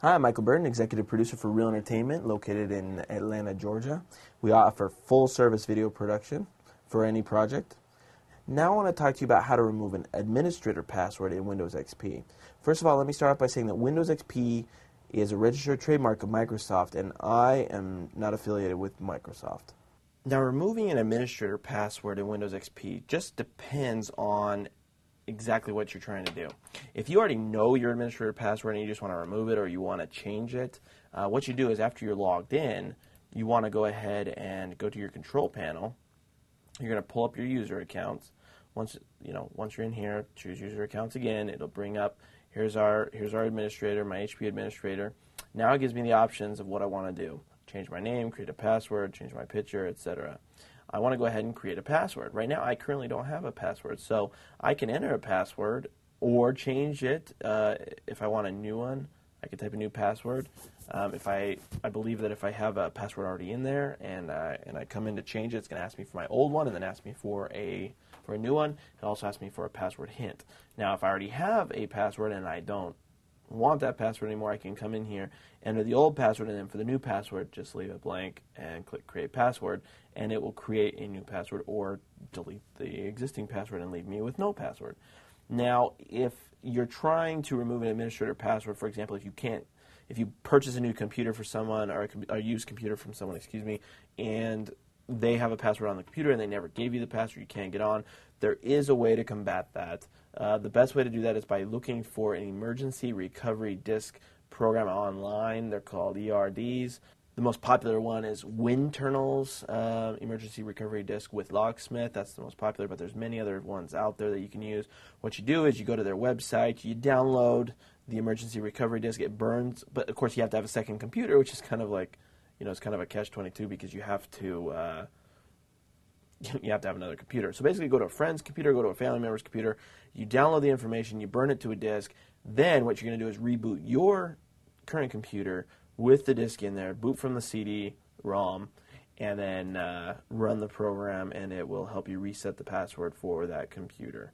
Hi, I'm Michael Burton, executive producer for Real Entertainment, located in Atlanta, Georgia. We offer full-service video production for any project. Now I want to talk to you about how to remove an administrator password in Windows XP. First of all, let me start off by saying that Windows XP is a registered trademark of Microsoft, and I am not affiliated with Microsoft. Now, removing an administrator password in Windows XP just depends on exactly what you're trying to do. If you already know your administrator password and you just want to remove it or you want to change it, what you do is after you're logged in, you want to go ahead and go to your control panel. You're going to pull up your user accounts. Once you're in here, choose user accounts again. It'll bring up here's our administrator, my HP administrator. Now it gives me the options of what I want to do. Change my name, create a password, change my picture, etc. I want to go ahead and create a password. Right now, I currently don't have a password, so I can enter a password or change it if I want a new one. I can type a new password. If I believe that if I have a password already in there and I come in to change it, it's going to ask me for my old one and then ask me for a new one. It also asks me for a password hint. Now, if I already have a password and I don't want that password anymore, I can come in here, enter the old password, and then for the new password, just leave it blank and click Create Password, and it will create a new password or delete the existing password and leave me with no password. Now, if you're trying to remove an administrator password, for example, if you purchase a new computer for someone or a used computer from someone, and they have a password on the computer and they never gave you the password, you can't get on, there is a way to combat that. The best way to do that is by looking for an emergency recovery disk program online. They're called ERDs. The most popular one is Winternal's emergency recovery disk with Locksmith. That's the most popular, but there's many other ones out there that you can use. What you do is you go to their website, you download the emergency recovery disk. It burns, but of course you have to have a second computer, which is kind of like, it's kind of a catch-22 because you have to have another computer. So basically go to a friend's computer, go to a family member's computer, you download the information, you burn it to a disk, then what you're going to do is reboot your current computer with the disk in there, boot from the CD-ROM, and then run the program, and it will help you reset the password for that computer.